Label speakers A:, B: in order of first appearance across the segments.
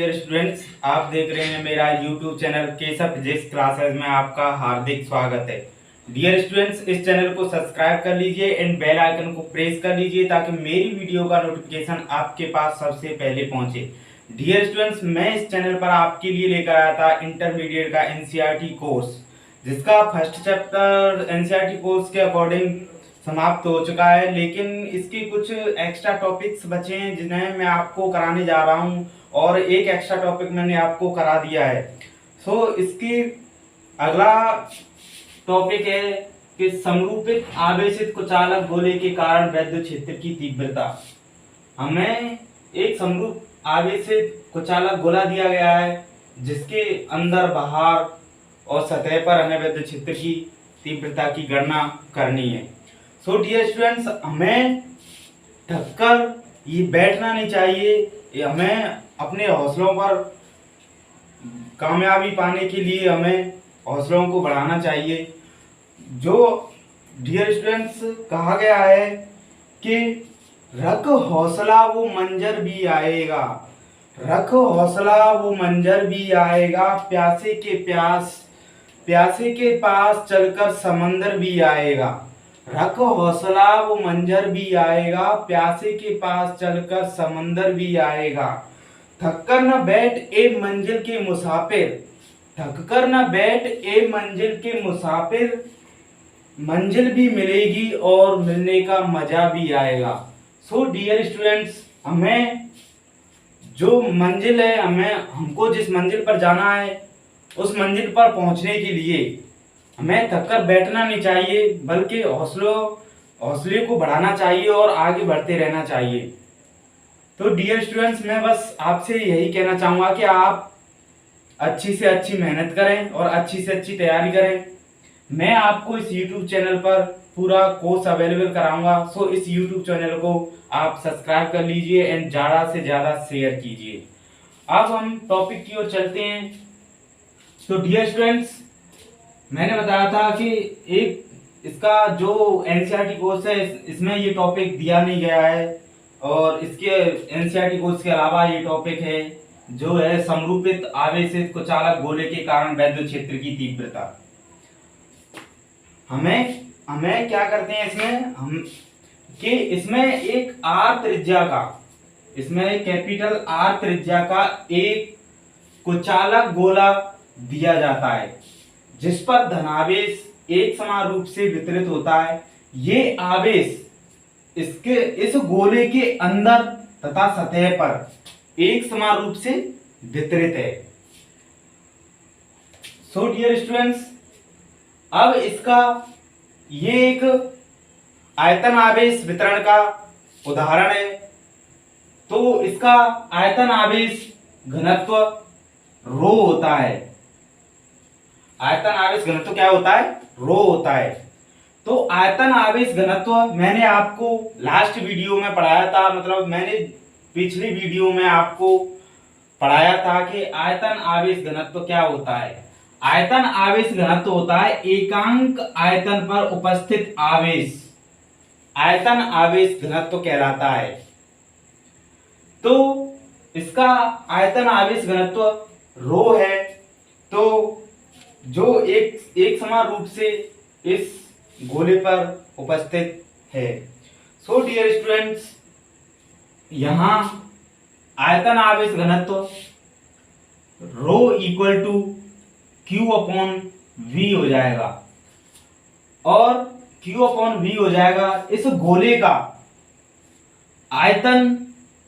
A: Dear students, आप देख रहे हैं मेरा YouTube channel Keshav physics classes में आपका हार्दिक स्वागत है। डियर स्टूडेंट्स, इस चैनल को सब्सक्राइब कर लीजिए एंड बेल आइकन को प्रेस कर लीजिए ताकि मेरी वीडियो का नोटिफिकेशन आपके पास सबसे पहले पहुंचे। डियर स्टूडेंट्स, मैं इस चैनल पर आपके लिए लेकर आया था इंटरमीडिएट का एनसीईआरटी कोर्स, जिसका फर्स्ट चैप्टर एनसीईआरटी कोर्स के अकॉर्डिंग समाप्त हो चुका है, लेकिन इसके कुछ एक्स्ट्रा टॉपिक्स बचे हैं जिन्हें मैं आपको कराने जा रहा हूं और एक एक्स्ट्रा टॉपिक मैंने आपको करा दिया है। इसकी अगला टॉपिक है कि समरूपित आवेशित कुचालक गोले के कारण वैद्युत क्षेत्र की तीव्रता। हमें एक समरूप आवेशित कुचालक गोला दिया गया है जिसके अंदर बाहर और सतह पर हमें वैद्युत क्षेत्र की तीव्रता की गणना करनी है। डियर स्टूडेंट्स, हमें ढककर ये बैठना नहीं चाहिए। हमें अपने हौसलों पर कामयाबी पाने के लिए हमें हौसलों को बढ़ाना चाहिए। जो डियर स्टूडेंट्स कहा गया है कि रख हौसला वो मंजर भी आएगा, रख हौसला वो मंजर भी आएगा, प्यासे के पास चलकर समंदर भी आएगा। रख हौसला वो मंजर भी आएगा, प्यासे के पास चलकर समंदर भी आएगा। थक कर न बैठ ए मंजिल के मुसाफिर, थक कर न बैठ ए मंजिल के मुसाफिर, मंजिल भी मिलेगी और मिलने का मजा भी आएगा। डियर स्टूडेंट्स, हमें जो मंजिल है, हमको जिस मंजिल पर जाना है उस मंजिल पर पहुंचने के लिए हमें थककर बैठना नहीं चाहिए, बल्कि हौसले को बढ़ाना चाहिए और आगे बढ़ते रहना चाहिए। डियर स्टूडेंट्स, मैं बस आपसे यही कहना चाहूँगा कि आप अच्छी से अच्छी मेहनत करें और अच्छी से अच्छी तैयारी करें। मैं आपको इस YouTube चैनल पर पूरा कोर्स अवेलेबल कराऊंगा। इस YouTube चैनल को आप सब्सक्राइब कर लीजिए एंड ज़्यादा से ज़्यादा शेयर कीजिए। अब हम टॉपिक की ओर चलते हैं। डियर स्टूडेंट्स, मैंने बताया था कि एक इसका जो एनसीईआरटी कोर्स है इसमें ये टॉपिक दिया नहीं गया है, और इसके एनसीईआरटी कोर्स के अलावा ये टॉपिक है जो है समरूपित आवेशित कुचालक गोले के कारण वैद्युत क्षेत्र की तीव्रता। हमें क्या करते हैं इसमें एक आर त्रिज्या का, इसमें कैपिटल आर त्रिज्या का एक कुचालक गोला दिया जाता है जिस पर धनावेश एक समान रूप से वितरित होता है। ये आवेश इस गोले के अंदर तथा सतह पर एक समान रूप से वितरित है। डियर स्टूडेंट्स, अब इसका ये एक आयतन आवेश वितरण का उदाहरण है। इसका आयतन आवेश घनत्व रो होता है। आयतन आवेश घनत्व क्या होता है? रो होता है। आयतन आवेश घनत्व मैंने आपको लास्ट वीडियो में पढ़ाया था, मतलब मैंने पिछली वीडियो में आपको पढ़ाया था कि आयतन आवेश घनत्व क्या होता है। आयतन आवेश घनत्व होता है एकांक आयतन पर उपस्थित आवेश, आयतन आवेश घनत्व कहलाता है। इसका आयतन आवेश घनत्व रो है। जो एक समान रूप से इस गोले पर उपस्थित है। डियर स्टूडेंट्स, यहां आयतन आवेश घनत्व rho equal to Q upon V हो जाएगा, और Q अपॉन V हो जाएगा इस गोले का आयतन।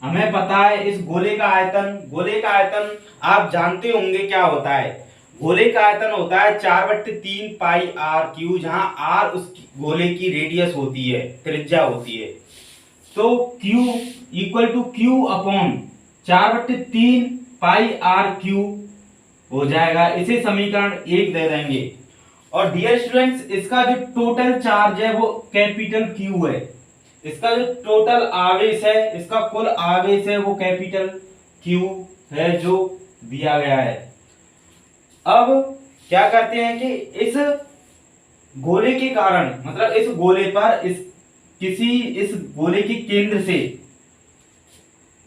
A: हमें पता है इस गोले का आयतन आप जानते होंगे क्या होता है। गोले का आयतन होता है 4/3 पाई आर क्यू, जहां आर उस गोले की रेडियस होती है, त्रिज्या होती है। Q equal to Q upon 4/3 pi r cube हो जाएगा। इसे समीकरण 1 दे देंगे। और डियर स्टूडेंट्स, इसका जो टोटल चार्ज है वो कैपिटल Q है। इसका जो टोटल आवेश है, इसका कुल आवेश है वो कैपिटल Q है जो दिया गया है। अब क्या करते हैं कि इस गोले के कारण, मतलब इस गोले पर इस गोले के केंद्र से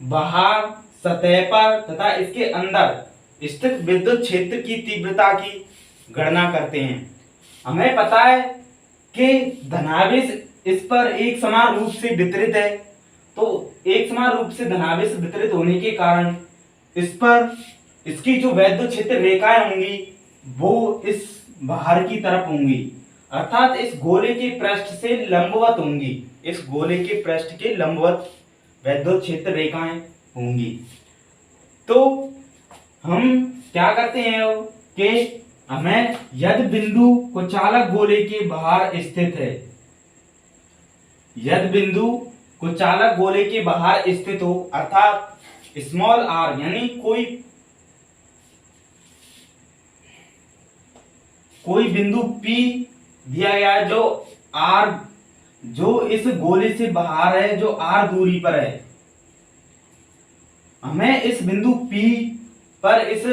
A: बाहर सतह पर तथा इसके अंदर स्थित विद्युत क्षेत्र की तीव्रता की गणना करते हैं। हमें पता है कि धनावेश इस पर एक समान रूप से वितरित है, तो एक समान रूप से धनावेश वितरित होने के कारण इस पर इसकी जो वैद्युत क्षेत्र रेखाएं होंगी वो इस बाहर की तरफ होंगी, अर्थात इस गोले के पृष्ठ से लंबवत होंगी। इस गोले के पृष्ठ के लंबवत वैद्युत क्षेत्र रेखाएं होंगी। तो हम क्या करते हैं कि हमें यदि बिंदु कुचालक गोले के बाहर स्थित है, यदि बिंदु कुचालक गोले के बाहर स्थित हो, अर्थात स्मॉल आर यानी कोई बिंदु P दिया गया है जो R जो इस गोले से बाहर है, जो R दूरी पर है। हमें इस बिंदु P पर इस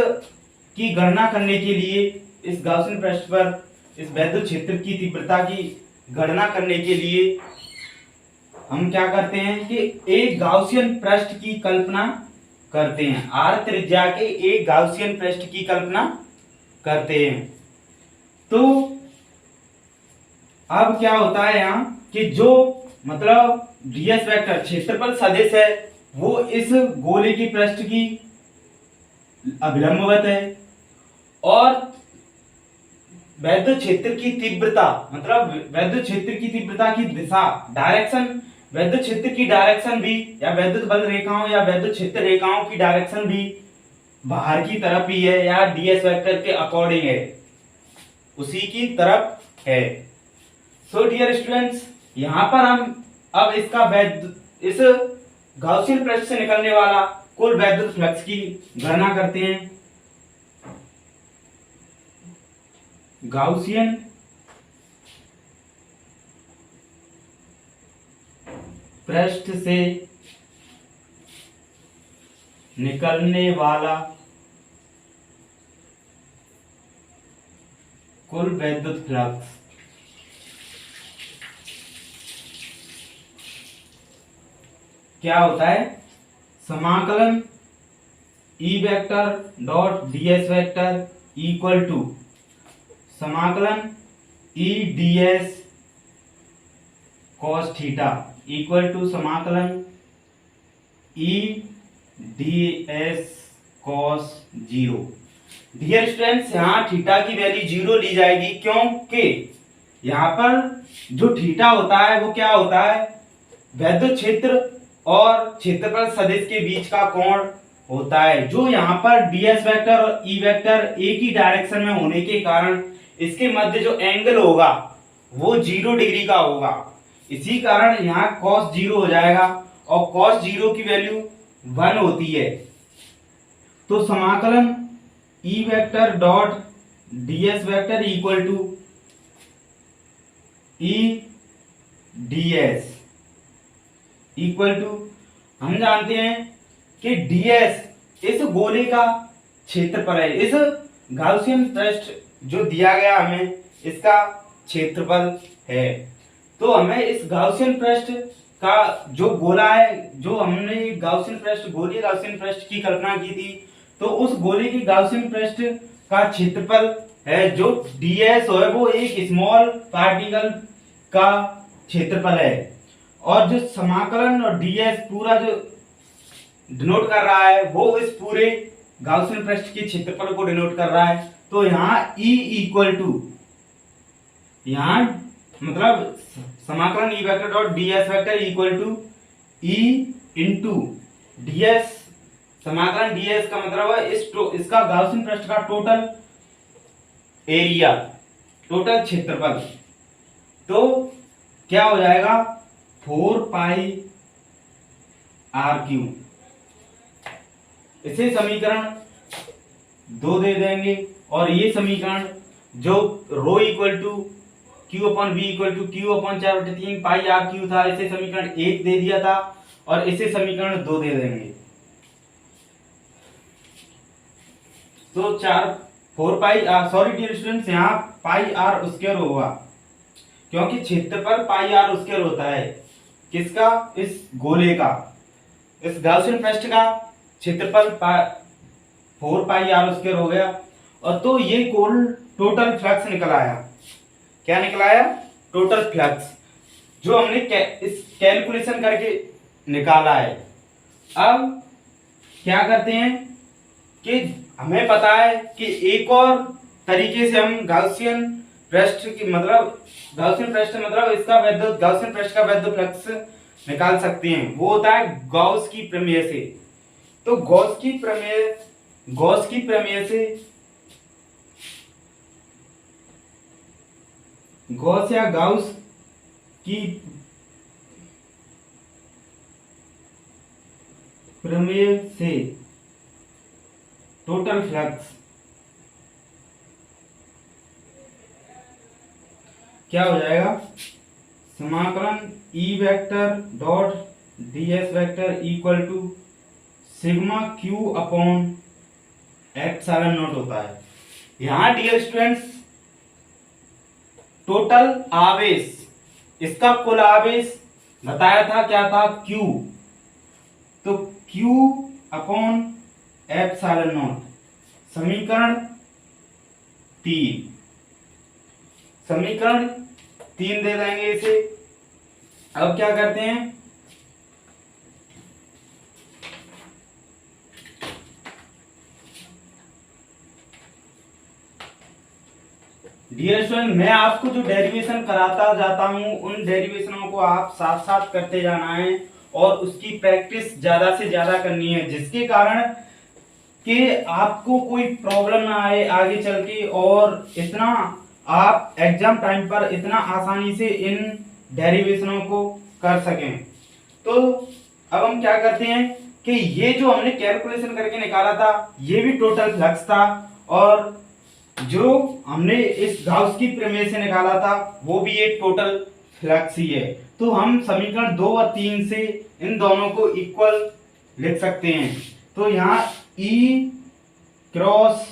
A: की गणना करने के लिए इस गाउसियन पृष्ठ पर इस वैद्युत क्षेत्र की तीव्रता की गणना करने के लिए हम क्या करते हैं कि एक गाउसियन पृष्ठ की कल्पना करते हैं। R त्रिज्या के एक गाउसियन पृष्ठ की कल्पना करते हैं। तो अब क्या होता है यहाँ कि जो मतलब ds वेक्टर क्षेत्रफल सदिश है वो इस गोले की पृष्ठ की अभिलंबवत है और वैद्युत क्षेत्र की तीव्रता मतलब वैद्युत क्षेत्र की तीव्रता की दिशा डायरेक्शन, वैद्युत क्षेत्र की डायरेक्शन भी या वैद्युत बल रेखाओं या वैद्युत क्षेत्र रेखाओं की डायरेक्शन भी बाहर की तरफ ही है या ds वेक्टर के अकॉर्डिंग है, उसी की तरफ है। सो डियर स्टूडेंट्स, यहाँ पर हम अब इस गाउसियन पृष्ठ से निकलने वाला कुल वैद्युत फ्लक्स की गणना करते हैं। गाउसियन पृष्ठ से निकलने वाला कुल वैद्युत फ्लक्स क्या होता है? समाकलन E vector dot ds vector equal to समाकलन E ds cos theta equal to समाकलन E ds cos 0। Dear students, यहाँ थीटा की वैल्यू 0 ली जाएगी क्योंकि यहाँ पर जो थीटा होता है वो क्या होता है? वैद्युत क्षेत्र और क्षेत्रफल सदिश के बीच का कोण होता है। जो यहाँ पर ds वेक्टर और E वेक्टर एक ही डायरेक्शन में होने के कारण इसके मध्य जो एंगल होगा वो 0 डिग्री का होगा, इसी कारण यहाँ cos 0 हो जाएगा और cos 0 की वैल्यू 1 होती है। तो समाकलन E vector dot ds vector equal to E ds equal to हम जानते हैं कि ds इस गोले का क्षेत्रफल है, इस गाउसियन पृष्ठ जो दिया गया हमें इसका क्षेत्रफल है। तो हमें इस गाउसियन पृष्ठ का जो गोला है, जो हमने गाउसियन पृष्ठ गोलीय गाउसियन पृष्ठ की कल्पना की थी, तो उस गोले के गाउसियन पृष्ठ का क्षेत्रफल है जो ds है वो एक स्मॉल पार्टिकल का क्षेत्रफल है और जो समाकलन और ds पूरा जो डिनोट कर रहा है वो इस पूरे गाउसियन पृष्ठ के क्षेत्रफल को डिनोट कर रहा है। तो यहाँ E इक्वल टू यहाँ मतलब समाकलन E vector dot ds vector equal to E into ds, समाकलन ds का मतलब है इसका गाउसियन पृष्ठ का टोटल एरिया, टोटल क्षेत्रफल। तो क्या हो जाएगा? 4 पाई r3। इसे समीकरण 2 दे देंगे और ये समीकरण जो rho equal to q upon v equal to q upon 4/3 pi r3 था, इसे समीकरण 1 दे दिया था और इसे समीकरण 2 दे देंगे। तो 4 पाई r, सॉरी डियर स्टूडेंट्स, यहाँ पाई r स्क्वायर होगा क्योंकि क्षेत्रफल पाई r स्क्वायर होता है किसका? इस गोले का, इस गाउसियन पृष्ठ का क्षेत्रफल 4πr² हो गया। और तो ये कुल टोटल फ्लक्स निकल आया। क्या निकल आया? टोटल फ्लक्स, जो हमने इस कैलकुलेशन करके निकाला है। अब क्या करते हैं कि हमें पता है कि एक और तरीके से हम गाउसियन पृष्ठ की मतलब गाउसियन पृष्ठ मतलब इसका वैद्युत गाउसियन पृष्ठ का वैद्युत फ्लक्स निकाल सकते हैं। वो होता है गॉस की प्रमेय से। तो गॉस की प्रमेय से गॉस या गाउस की प्रमेय से टोटल फ्लक्स क्या हो जाएगा? समाकलन E vector dot ds vector equal to sigma q upon epsilon naught होता है। यहां डियर स्टूडेंट्स टोटल आवेश, इसका कुल आवेश बताया था, क्या था? Q। तो Q अपॉन एप्सिलॉन नॉट, समीकरण 3 दे देंगे इसे। अब क्या करते हैं? डियर स्टूडेंट, मैं आपको जो डेरिवेशन कराता जाता हूं उन डेरिवेशनों को आप साथ साथ करते जाना है और उसकी प्रैक्टिस ज्यादा से ज्यादा करनी है, जिसके कारण कि आपको कोई प्रॉब्लम ना आए आगे चल के और इतना आप एग्जाम टाइम पर इतना आसानी से इन डेरिवेशनों को कर सकें। तो अब हम क्या करते हैं कि ये जो हमने कैलकुलेशन करके निकाला था ये भी टोटल फ्लक्स था, और जो हमने इस गाउस की प्रमेय से निकाला था वो भी एक टोटल फ्लक्स ही है। तो हम समीकरण 2 और 3 से इन दोनों को इक्वल लिख सकते हैं। तो यहाँ E cross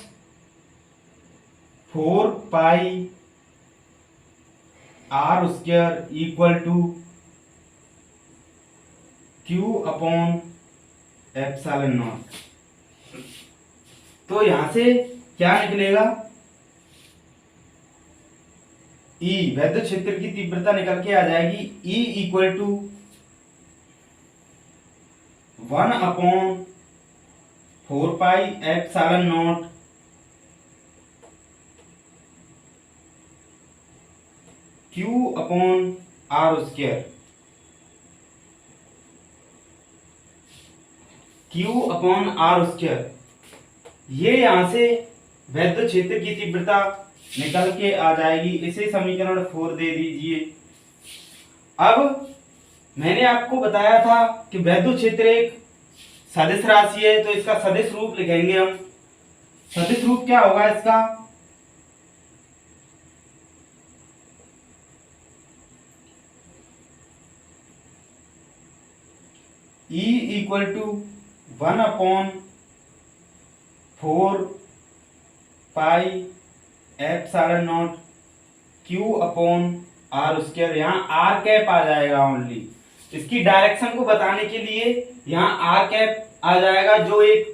A: 4πr² equal to Q upon epsilon naught. तो यहां से क्या निकलेगा? E वैद्युत क्षेत्र की तीव्रता निकल के आ जाएगी E equal to 1 upon 4π epsilon not Q upon r²। Q upon r², ये यहां से वैद्युत क्षेत्र की तीव्रता निकल के आ जाएगी। इसे समीकरण 4 दे दीजिए। अब मैंने आपको बताया था कि वैद्युत क्षेत्र एक सदिश राशि है, तो इसका सदिश रूप लिखेंगे हम। सदिश रूप क्या होगा इसका? E equal to 1 upon 4π epsilon not Q upon r²। यहाँ r कैप आ जाएगा ओनली। इसकी डायरेक्शन को बताने के लिए यहाँ r कैप आ जाएगा, जो एक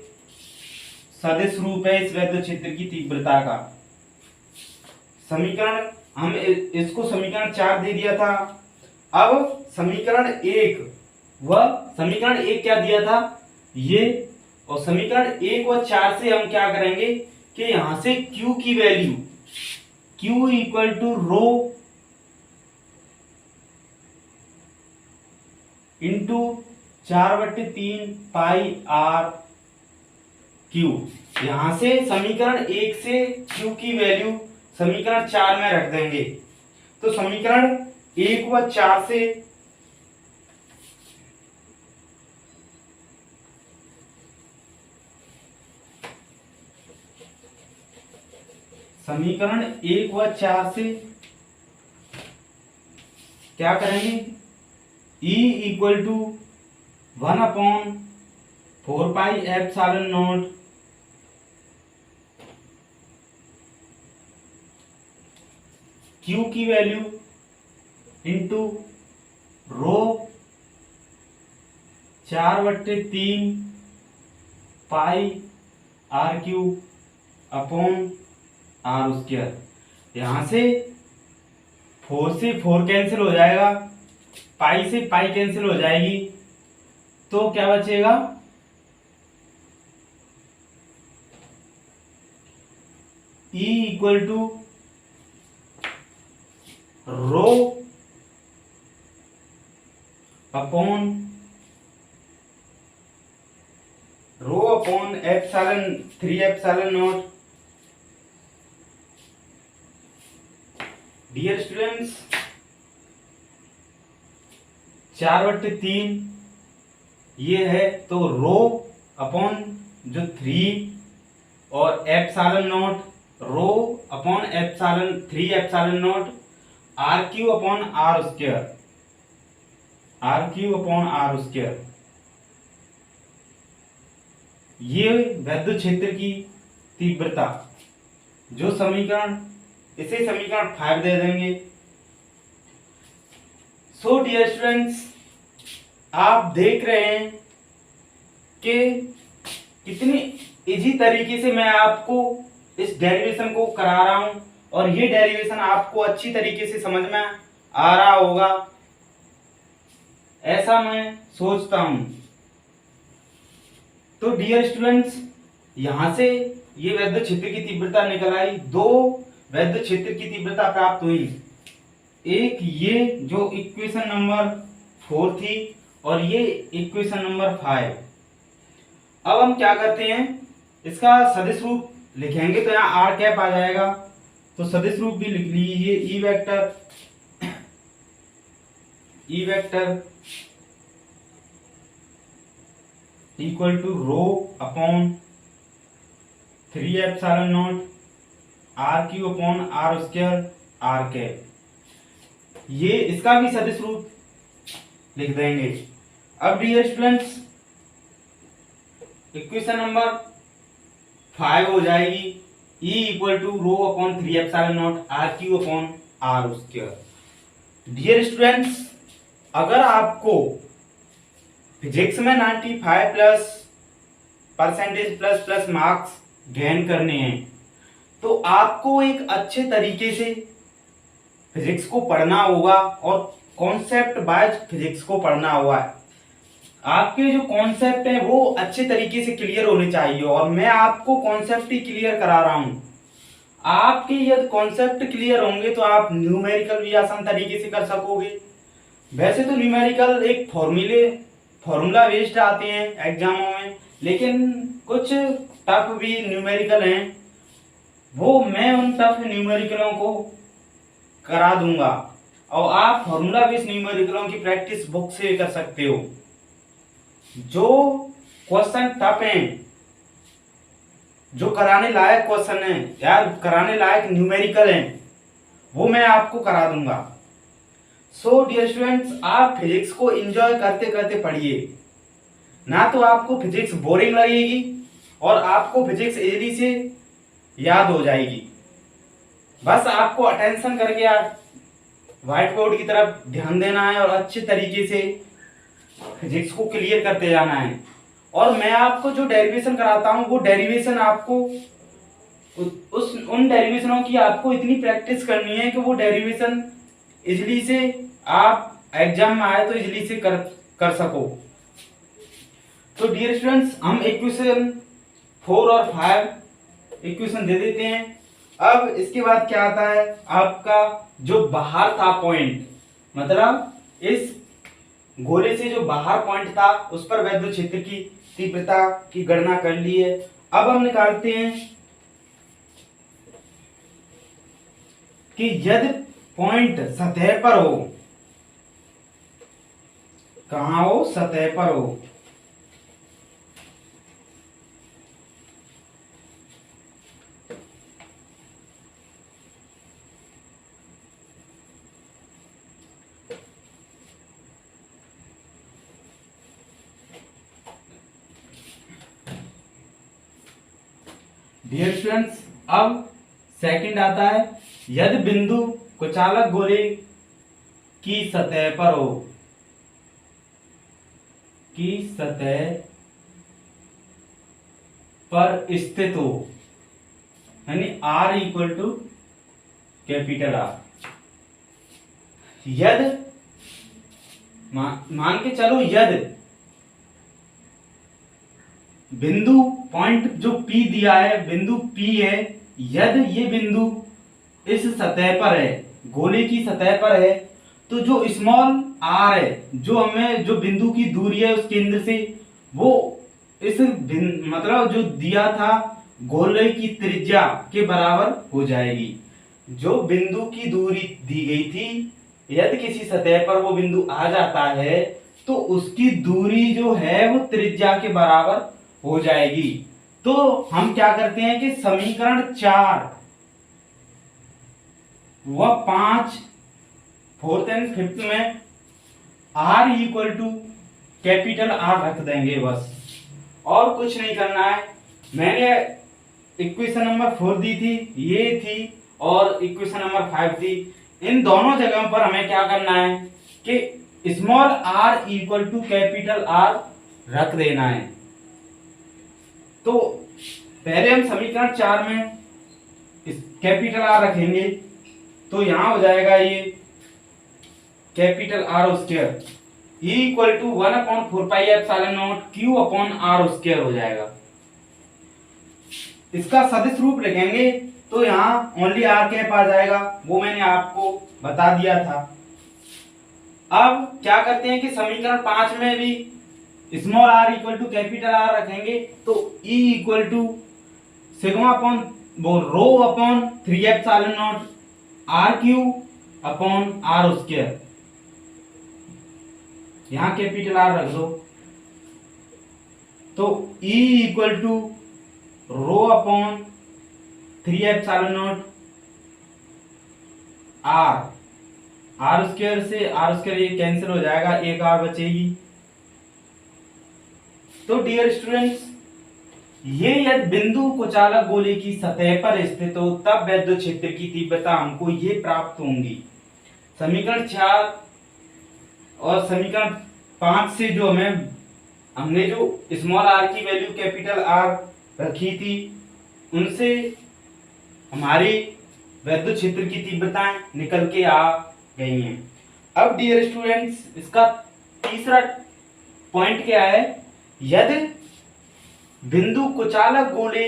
A: सदिश रूप है इस वैद्युत क्षेत्र की तीव्रता का। समीकरण हम इसको समीकरण 4 दे दिया था। अब समीकरण 1 क्या दिया था? ये। और समीकरण 1 व 4 से हम क्या करेंगे कि यहां से Q की value Q equal to rho into 4/3 pi r Q। यहां से समीकरण 1 से Q की वैल्यू समीकरण 4 में रख देंगे। तो समीकरण 1 व 4 से क्या करेंगे? E equal to 1 upon 4π epsilon not Q की value into rho 4/3 pi are cube upon r square. यहाँ से 4 से 4 कैंसिल हो जाएगा, पाई से पाई कैंसिल हो जाएगी, तो क्या बचेगा, E equal to rho upon epsilon 3 epsilon naught. Dear students, 4/3 ये है, तो रो अपॉन जो 3 और epsilon naught, rho upon epsilon 3 epsilon naught r cube upon r square, r cube upon r square. ये विद्युत क्षेत्र की तीव्रता, जो समीकरण, इसे समीकरण 5 दे देंगे। सो डियर स्टूडेंट्स, आप देख रहे हैं कि कितनी इजी तरीके से मैं आपको इस डेरिवेशन को करा रहा हूं, और ये डेरिवेशन आपको अच्छी तरीके से समझ में आ रहा होगा, ऐसा मैं सोचता हूं। तो डियर स्टूडेंट्स, यहां से ये विद्युत क्षेत्र की तीव्रता निकल आई, दो विद्युत क्षेत्र की तीव्रता प्राप्त हुई, एक ये जो इक्वेशन नंबर 4 थी, और ये इक्वेशन नंबर 5। अब हम क्या करते हैं, इसका सदिश रूप लिखेंगे, तो यहाँ आर कैप आ जाएगा, तो सदिश रूप भी लिख लीजिए, E vector equal to rho upon 3 epsilon naught r cube upon r square r cap. ये इसका भी सदिश रूप लिख देंगे। अब डियर स्टूडेंट्स, इक्वेशन नंबर 5 हो जाएगी E equal to rho upon 3 epsilon naught r cube upon r square. Dear students, अगर आपको फिजिक्स में 95 plus percentage plus plus marks gain करने हैं, तो आपको एक अच्छे तरीके से फिजिक्स को पढ़ना होगा, और कॉन्सेप्ट वाइज फिजिक्स को पढ़ना होगा। आपके जो कॉन्सेप्ट है वो अच्छे तरीके से क्लियर होने चाहिए, और मैं आपको कॉन्सेप्ट ही क्लियर करा रहा हूं। आपके यदि कॉन्सेप्ट क्लियर होंगे तो आप न्यूमेरिकल भी आसान तरीके से कर सकोगे। वैसे तो न्यूमेरिकल एक फॉर्मूला बेस्ड आते हैं एग्जामों में, लेकिन कुछ टफ भी न्यूमेरिकल हैं, वो मैं उन टफ न्यूमेरिकलों को करा दूंगा, और आप फॉर्मूला बेस्ड न्यूमेरिकलों की प्रैक्टिस बुक से कर सकते हो। जो क्वेश्चन टफ हैं, जो कराने लायक क्वेश्चन हैं या कराने लायक न्यूमेरिकल हैं, वो मैं आपको करा दूंगा। सो डियर स्टूडेंट्स, आप फिजिक्स को एंजॉय करते करते पढ़िए, ना तो आपको फिजिक्स बोरिंग लगेगी और आपको फिजिक्स इजीली से याद हो जाएगी। बस आपको अटेंशन करके व्हाइट बोर्ड की तरफ ध्यान देना है और अच्छे तरीके से फिजिक्स को क्लियर करते जाना है। और मैं आपको जो डेरिवेशन कराता हूँ, वो डेरिवेशन आपको उन डेरिवेशनों की आपको इतनी प्रैक्टिस करनी है कि वो डेरिवेशन इजीली से आप एग्जाम में आए तो इजीली से कर सको। तो डियर स्टूडेंट्स, हम इक्वेशन 4 और 5 इक्वेशन दे देते हैं। अब इसके बाद क्या आता है, आपका जो बाहर था पॉइंट, मतलब इस गोले से जो बाहर पॉइंट था उस पर विद्युत क्षेत्र की तीव्रता की गणना कर ली है। अब हम निकालते हैं कि यदि पॉइंट सतह पर हो, कहां हो, सतह पर हो, डियर स्टूडेंट्स, अब सेकंड आता है, यदि बिंदु कुचालक गोले की सतह पर हो, की सतह पर स्थित हो, यानी R equal to capital R। यदि मान के चलो यदि बिंदु पॉइंट जो P दिया है, बिंदु P है, यदि ये बिंदु इस सतह पर है, गोले की सतह पर है, तो जो स्मॉल r है, जो हमें जो बिंदु की दूरी है उस केंद्र से, वो इस मतलब जो दिया था गोले की त्रिज्या के बराबर हो जाएगी। जो बिंदु की दूरी दी गई थी, यदि किसी सतह पर वो बिंदु आ जाता है तो उसकी दूरी जो है वो त्रिज्या के बराबर हो जाएगी। तो हम क्या करते हैं कि समीकरण 4 व 5 4th एंड 5th में R equal to capital R रख देंगे बस, और कुछ नहीं करना है। मैंने इक्वेशन नंबर 4 दी थी, ये थी, और इक्वेशन नंबर 5 थी। इन दोनों जगहों पर हमें क्या करना है कि small r equal to capital R रख देना है। तो पहले हम समीकरण 4 में कैपिटल R रखेंगे, तो यहां हो जाएगा ये capital R square equal to 1/4πε0 Q/R² हो जाएगा। इसका सदिश रूप लिखेंगे तो यहाँ ओनली r कैप आ जाएगा, वो मैंने आपको बता दिया था। अब क्या करते हैं कि समीकरण 5 में भी small r equal to capital R रखेंगे, तो E equal to sigma upon rho upon 3ε0 R³ R²। यहाँ कैपिटल R रख दो, तो E equal to rho upon 3ε0 R² से R² ये कैंसिल हो जाएगा, एक R बचेगी। तो डियर स्टूडेंट्स, ये यदि बिंदु कुचालक गोले की सतह पर स्थित हो तब विद्युत क्षेत्र की तीव्रता हमको ये प्राप्त होंगी। समीकरण 4 और समीकरण 5 से जो हमने जो स्मॉल r की वैल्यू कैपिटल R रखी थी, उनसे हमारी विद्युत क्षेत्र की तीव्रताएं निकल के आ गई हैं। अब डियर स्टूडेंट्स, इसका तीसरा पॉइंट क्या है, यदि बिंदु कुचालक गोले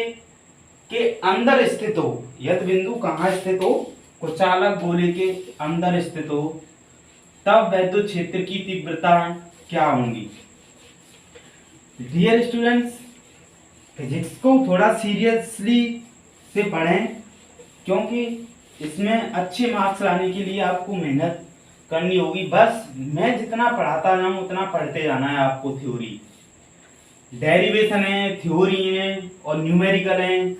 A: के अंदर स्थित हो, यदि बिंदु कहाँ स्थित हो, कुचालक गोले के अंदर स्थित हो, तब विद्युत क्षेत्र की तीव्रता क्या होंगी। डियर स्टूडेंट्स, फिजिक्स को थोड़ा सीरियसली से पढ़ें, क्योंकि इसमें अच्छे मार्क्स लाने के लिए आपको मेहनत करनी होगी। बस मैं जितना पढ़ाता जाऊँ उतना पढ़ते जाना है आपको। थ्योरी, डेरिवेशन है, थ्योरी है और न्यूमेरिकल है।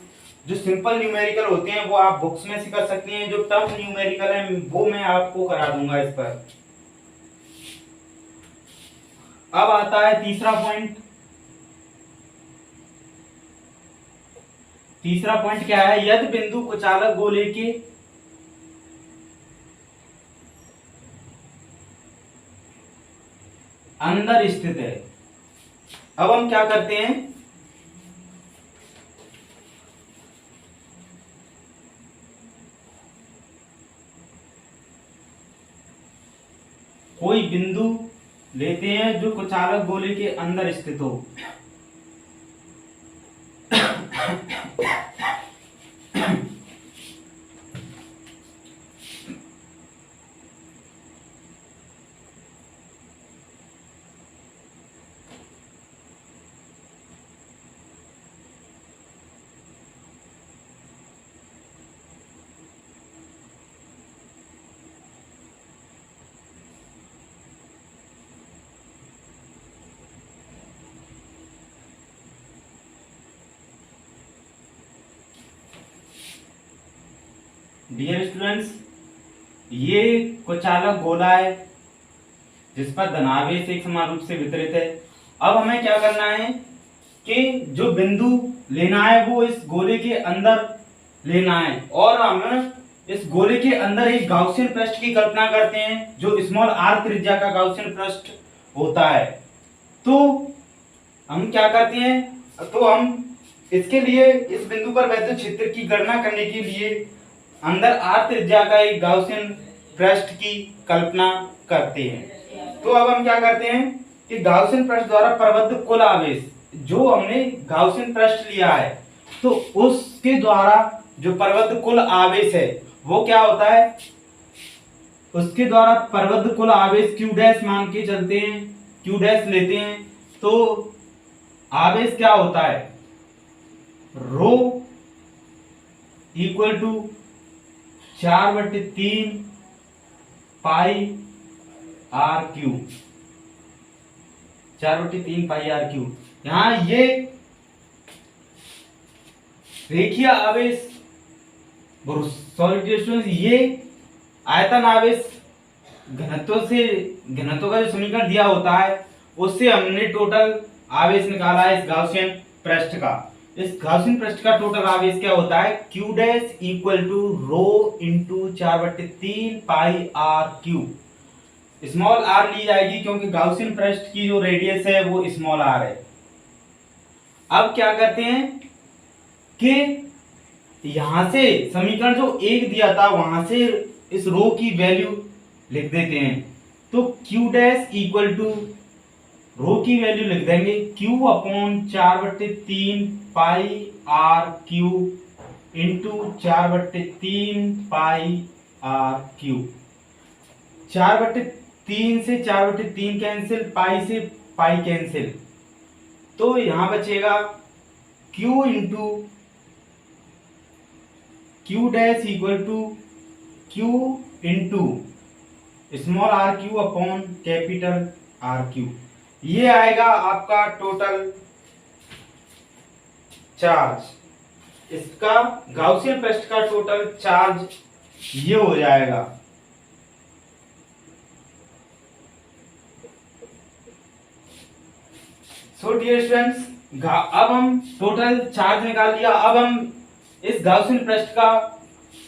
A: जो सिंपल न्यूमेरिकल होते हैं वो आप बुक्स में से कर सकते हैं, जो टफ न्यूमेरिकल है वो मैं आपको करा दूंगा इस पर। अब आता है तीसरा पॉइंट। तीसरा पॉइंट क्या है, यदि बिंदु कुचालक गोले के अंदर स्थित है। अब हम क्या करते हैं, कोई बिंदु लेते हैं जो कुचालक गोले के अंदर स्थित हो। डियर स्टूडेंट्स, ये कुचालक गोला है जिस पर धनावेश एक समान रूप से वितरित है। अब हमें क्या करना है कि जो बिंदु लेना है वो इस गोले के अंदर लेना है, और हम इस गोले के अंदर एक गाउसियन पृष्ठ की कल्पना करते हैं, जो स्मॉल r त्रिज्या का गाउसियन पृष्ठ होता है। तो हम क्या करते हैं, तो हम इसके लिए इस बिंदु पर वैद्युत क्षेत्र की गणना करने के लिए अंदर r त्रिज्या का एक गाउसियन पृष्ठ की कल्पना करते हैं। तो अब हम क्या करते हैं कि गाउसियन पृष्ठ द्वारा प्रबद्ध कुल आवेश, जो हमने गाउसियन पृष्ठ लिया है तो उसके द्वारा जो प्रबद्ध कुल आवेश है वो क्या होता है, उसके द्वारा प्रबद्ध कुल आवेश q डैश मान के चलते हैं, q डैश लेते हैं तो आवेश क्या होता है, rho equal to 4/3 pi r cube, 4/3 pi r Q. यहां ये रेखीय आवेश, सॉरी ये आयतन आवेश घनत्व का जो समीकरण दिया होता है उससे हमने टोटल आवेश निकाला है इस गाउसियन पृष्ठ का। इस गाउसियन पृष्ठ का टोटल आवेश क्या होता है, q dash equal to rho into 4/3 pi r Q. Small are ली जाएगी क्योंकि गाउसियन पृष्ठ की जो रेडियस है वो स्मॉल आर है। अब क्या करते हैं कि यहां से समीकरण जो एक दिया था वहां से इस रो की वैल्यू लिख देते हैं। तो q dash equal to rho की वैल्यू लिख देंगे q upon 4/3 pi r cube into 4/3 pi r cube. 4/3 से 4/3 कैंसिल, पाई से पाई कैंसिल, तो यहां बचेगा q into q dash equal to q into small r cube upon capital r cube. ये आएगा आपका टोटल चार्ज, इसका गाउसियन पृष्ठ का टोटल चार्ज ये हो जाएगा। सो डियर स्टूडेंट्स, अब हम टोटल चार्ज निकाल लिया। अब हम इस गाउसियन पृष्ठ का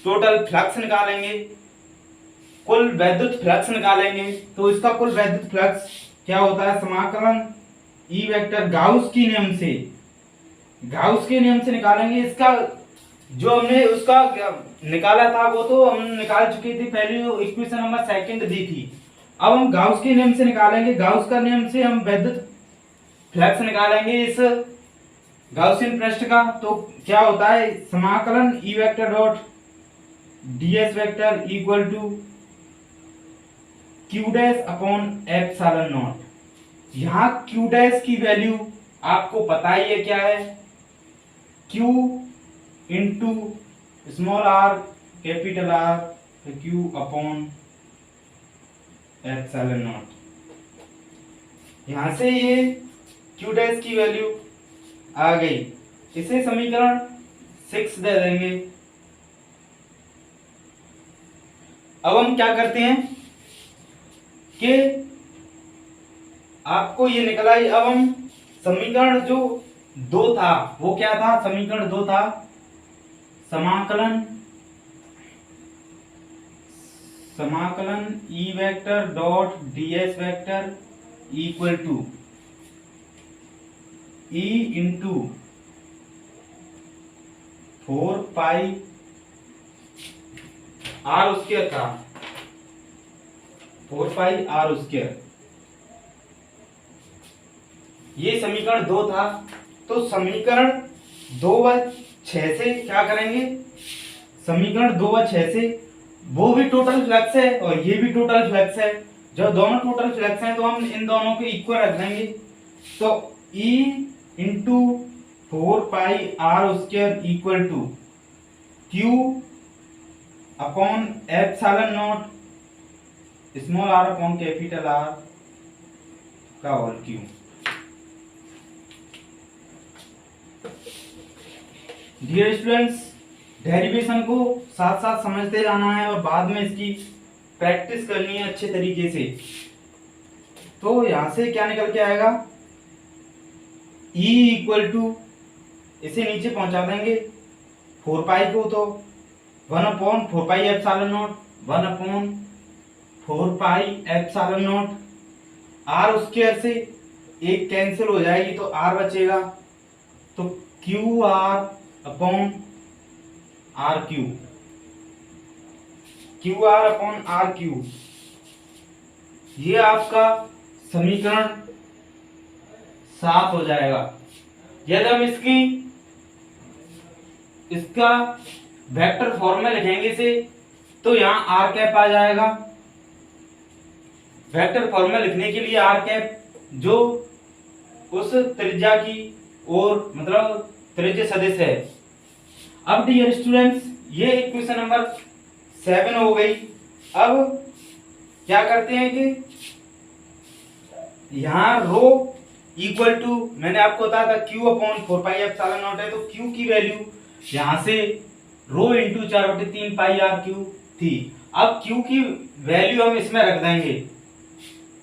A: टोटल फ्लक्स निकालेंगे, कुल वैद्युत फ्लक्स निकालेंगे। तो इसका कुल वैद्युत फ्लक्स क्या होता है, समाकलन ई वेक्टर गाउस के नियम से निकालेंगे। इसका जो हमने उसका निकाला था वो तो हम निकाल चुके थे, पहले इक्वेशन नंबर सेकंड दी थी। अब हम गाउस के नियम से निकालेंगे। गाउस का नियम से हम वैद्युत फ्लक्स निकालेंगे इस गाउसियन पृष्ठ का। तो क्या होता है, समाकलन E vector dot ds vector equal to q dash upon epsilon naught. यहां q डैश की वैल्यू आपको पता ही है क्या है, q into small r capital R q upon epsilon naught. यहां से ये q डैश की वैल्यू आ गई। इसे समीकरण 6 दे देंगे। अब हम क्या करते हैं कि आपको ये निकला ही। अब हम समीकरण जो 2 था वो क्या था, समीकरण 2 था समाकलन E vector dot ds vector equal to e into 4 pi r square था, 4 पाई आर स्क्वायर। ये समीकरण 2 था। तो समीकरण 2 व 6 से क्या करेंगे, समीकरण 2 व 6 से वो भी टोटल फ्लक्स है और ये भी टोटल फ्लक्स है। जब दोनों टोटल फ्लक्स हैं तो हम इन दोनों को इक्वल रख देंगे। तो E into 4 pi r square equal to Q upon epsilon naught small r upon capital R का whole cube. Dear students, derivation को साथ साथ समझते जाना है और बाद में इसकी प्रैक्टिस करनी है अच्छे तरीके से। तो यहां से क्या निकल के आएगा, E इक्वल टू, इसे नीचे पहुंचा देंगे 4 पाई को, तो 1 upon 4 pi epsilon naught, 1 upon 4 pi epsilon naught. R square से एक कैंसिल हो जाएगी तो आर बचेगा। तो q r upon r cube, q r upon r cube, ये आपका समीकरण 7 हो जाएगा। यदि हम इसका वेक्टर फॉर्मूला लिखेंगे इसे, तो यहाँ आर कैप आ जाएगा। वेक्टर फॉर्मूला लिखने के लिए आर कैप जो उस त्रिज्या की ओर मतलब त्रिज्य सदिश है। अब डियर स्टूडेंट्स, ये इक्वेशन नंबर 7 हो गई। अब क्या करते हैं कि यहाँ रो इक्वल टू, मैंने आपको बताया था क्यू अपॉन 4πε0 है, तो क्यू की वैल्यू यहां से रो इंटू 4/3 पाई आर क्यू थी। अब क्यू की वैल्यू हम इसमें रख देंगे,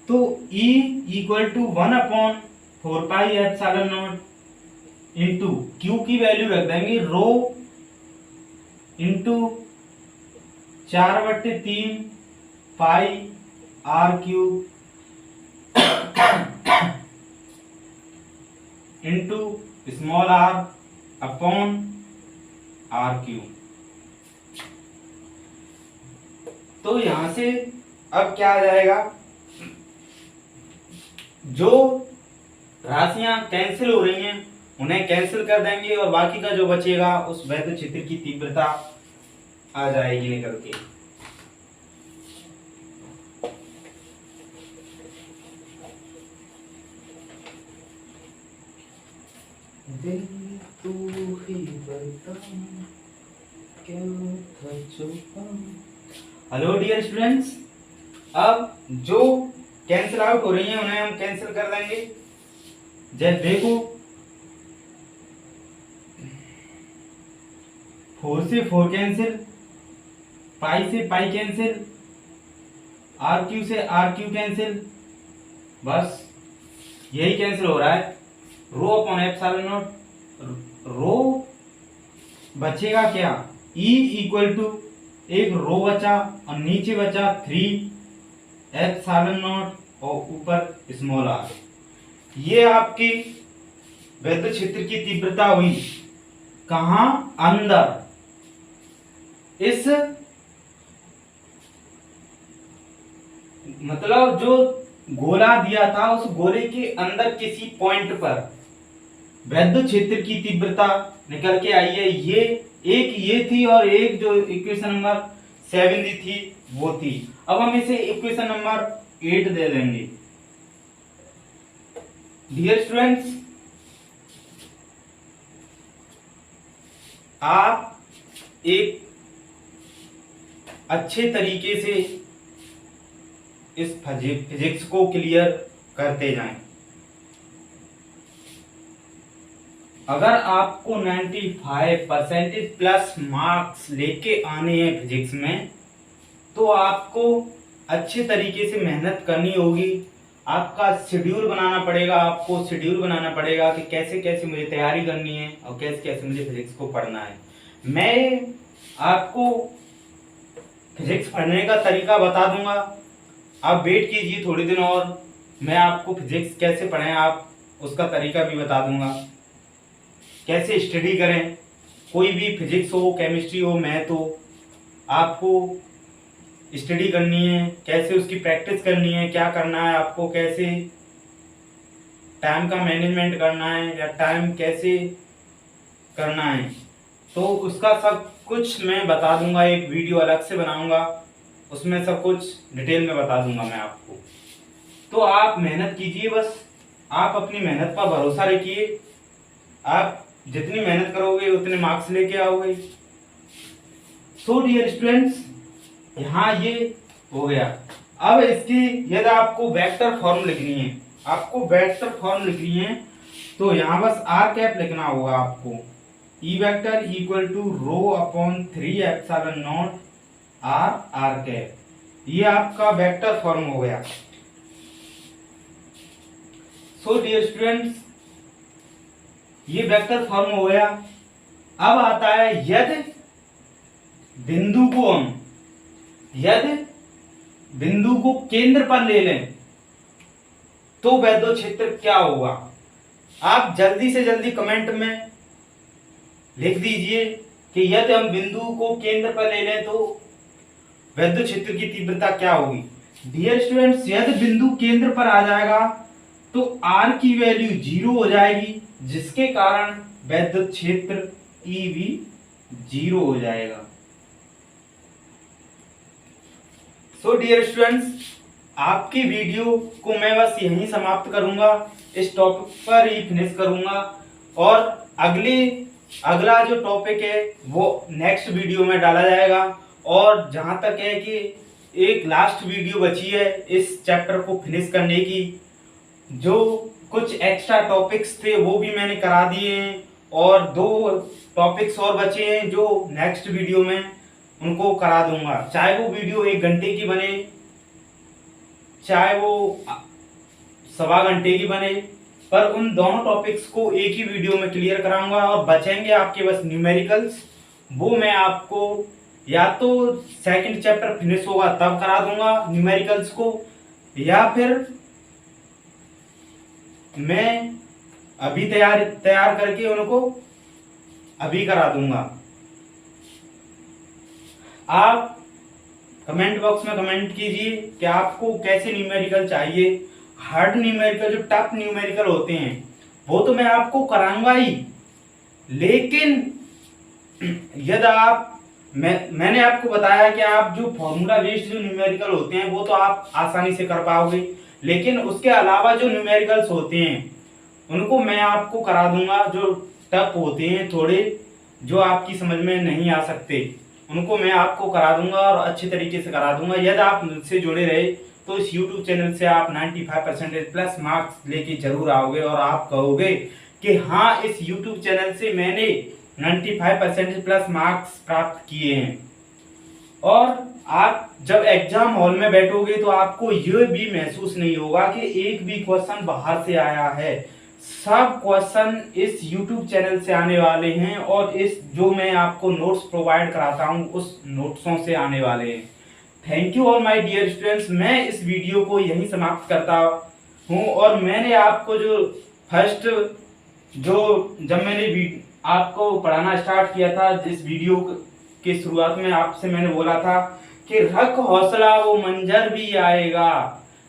A: तो E equal to 1/4πε0 into Q की वैल्यू रख देंगे रो into 4/3 pi r cube into small are upon r Q. तो यहां से अब क्या आ जाएगा, जो राशियां कैंसिल हो रही हैं उन्हें कैंसिल कर देंगे और बाकी का जो बचेगा उस वैद्युत क्षेत्र की तीव्रता आ जाएगी निकल के। दिल तू ही बता क्यों था छुपा। हेलो डियर स्टूडेंट्स, अब जो कैंसिल आउट हो रही हैं उन्हें हम कैंसिल कर देंगे। जैसे देखो 4 से 4 कैंसिल, पाई से पाई कैंसिल, आर क्यू से आर क्यू कैंसिल, बस यही कैंसिल हो रहा है। रो अपॉन एप्सिलॉन नॉट, रो बचेगा क्या, E इक्वल टू एक रो बचा और नीचे बचा 3 एप्सिलॉन नॉट और ऊपर स्मॉल आर। ये आपकी वैद्युत क्षेत्र की तीव्रता हुई कहां, अंदर इस मतलब जो गोला दिया था उस गोले के अंदर किसी पॉइंट पर वैद्युत क्षेत्र की तीव्रता निकल के आई है। ये थी और एक जो इक्वेशन नंबर 7 दी थी वो थी। अब हम इसे इक्वेशन नंबर 8 दे देंगे। डियर स्टूडेंट्स, आप एक अच्छे तरीके से इस फिजिक्स को क्लियर करते जाएं। अगर आपको 95% प्लस मार्क्स लेके आने हैं फिजिक्स में, तो आपको अच्छे तरीके से मेहनत करनी होगी। आपका शेड्यूल बनाना पड़ेगा, आपको शेड्यूल बनाना पड़ेगा कि कैसे कैसे मुझे तैयारी करनी है और कैसे कैसे मुझे फिजिक्स को पढ़ना है। मैं आपको फिजिक्स पढ़ने का तरीका बता दूंगा, आप वेट कीजिए थोड़े दिन और मैं आपको फिजिक्स कैसे पढ़ें आप उसका तरीका भी बता दूंगा। कैसे स्टडी करें, कोई भी फिजिक्स हो, केमिस्ट्री हो, मैथ हो, आपको स्टडी करनी है, कैसे उसकी प्रैक्टिस करनी है, क्या करना है आपको, कैसे टाइम का मैनेजमेंट करना है या टाइम कैसे करना है, तो उसका सब कुछ मैं बता दूंगा। एक वीडियो अलग से बनाऊंगा, उसमें सब कुछ डिटेल में बता दूंगा मैं आपको। तो आप मेहनत कीजिए, बस आप अपनी मेहनत पर भरोसा रखिए। आप जितनी मेहनत करोगे उतने मार्क्स लेके आओगे। सो डियर स्टूडेंट्स, यहाँ ये हो गया। अब इसकी यदि आपको वेक्टर फॉर्म लिखनी है, तो यहाँ बस आर कैप लिखना होगा आपको। E vector equal to rho upon 3 epsilon naught r cap, ये आपका वेक्टर फॉर्म हो गया। सो डियर स्टूडेंट्स, ये वेक्टर फॉर्म हो गया। अब आता है यदि बिंदु को केंद्र पर ले लें तो वैद्युत क्षेत्र क्या होगा। आप जल्दी से जल्दी कमेंट में लिख दीजिए कि यदि हम बिंदु को केंद्र पर ले लें तो विद्युत क्षेत्र की तीव्रता क्या होगी। डियर स्टूडेंट्स, यदि बिंदु केंद्र पर आ जाएगा तो R की वैल्यू 0 हो जाएगी, जिसके कारण विद्युत क्षेत्र E भी 0 हो जाएगा। सो डियर स्टूडेंट्स, आपकी वीडियो को मैं बस यहीं समाप्त करूंगा, इस टॉपिक पर ही फिनिश करूंगा और अगला जो टॉपिक है वो नेक्स्ट वीडियो में डाला जाएगा। और जहां तक है कि एक लास्ट वीडियो बची है इस चैप्टर को फिनिश करने की, जो कुछ एक्स्ट्रा टॉपिक्स थे वो भी मैंने करा दिए हैं और 2 टॉपिक्स और बचे हैं जो नेक्स्ट वीडियो में उनको करा दूंगा। चाहे वो वीडियो 1 घंटे की बने, चाहे वो 1.25 घंटे की बने, पर उन दोनों टॉपिक्स को एक ही वीडियो में क्लियर कराऊंगा। और बचेंगे आपके बस न्यूमेरिकल्स, वो मैं आपको या तो सेकंड चैप्टर फिनिश होगा तब करा दूंगा न्यूमेरिकल्स को, या फिर मैं अभी तैयार करके उनको अभी करा दूंगा। आप कमेंट बॉक्स में कमेंट कीजिए कि आपको कैसे न्यूमेरिकल चाहिए। हार्ड न्यूमेरिकल, जो टफ न्यूमेरिकल होते हैं वो तो मैं आपको कराऊंगा ही, लेकिन यदि मैंने आपको बताया कि आप जो फॉर्मूला बेस्ड जो न्यूमेरिकल होते हैं वो तो आप आसानी से कर पाओगे, लेकिन उसके अलावा जो न्यूमेरिकल्स होते हैं उनको मैं आपको करा दूंगा। जो टफ होते हैं थोड़े, जो आपकी समझ में नहीं आ सकते, उनको मैं आपको करा दूंगा और अच्छे तरीके से करा दूंगा। यदि आप मुझसे जुड़े रहे तो इस YouTube चैनल से आप 95% प्लस मार्क्स लेके जरूर आओगे और आप कहोगे कि हाँ, इस YouTube चैनल से मैंने 95% प्लस मार्क्स प्राप्त किए हैं। और आप जब एग्जाम हॉल में बैठोगे तो आपको यह भी महसूस नहीं होगा कि एक भी क्वेश्चन बाहर से आया है। सब क्वेश्चन इस YouTube चैनल से आने वाले हैं और इस जो मैं आपको नोट्स प्रोवाइड कराता हूं उस नोट्सों से आने वाले हैं। Thank you all my dear students. मैं इस वीडियो को यहीं समाप्त करता हूं और मैंने आपको जो फर्स्ट जब मैंने आपको पढ़ाना स्टार्ट किया था, इस वीडियो के शुरुआत में आपसे मैंने बोला था कि रख हौसला वो मंजर भी आएगा,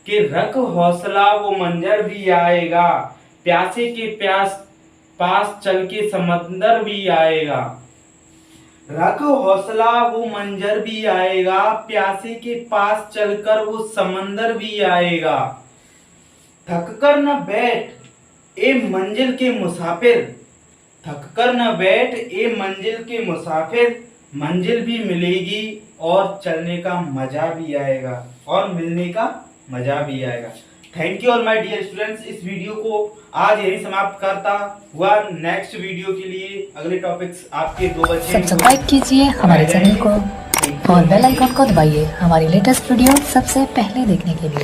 A: कि रख हौसला वो मंजर भी आएगा, प्यासे के पास चल के समंदर भी आएगा। रख हौसला वो मंजर भी आएगा, प्यासे के पास चलकर वो समंदर भी आएगा। थक कर न बैठ ए मंजिल के मुसाफिर, थक कर न बैठ ए मंजिल के मुसाफिर, मंजिल भी मिलेगी और चलने का मजा भी आएगा और मिलने का मजा भी आएगा। Thank you all my dear students. इस वीडियो को आज यही समाप्त करता हुआ नेक्स्ट वीडियो के लिए अगले टॉपिक्स आपके 2 बच्चे
B: सब्सक्राइब कीजिए हमारे चैनल को और बेल आइकन को दबाइए हमारी लेटेस्ट वीडियो सबसे पहले देखने के लिए।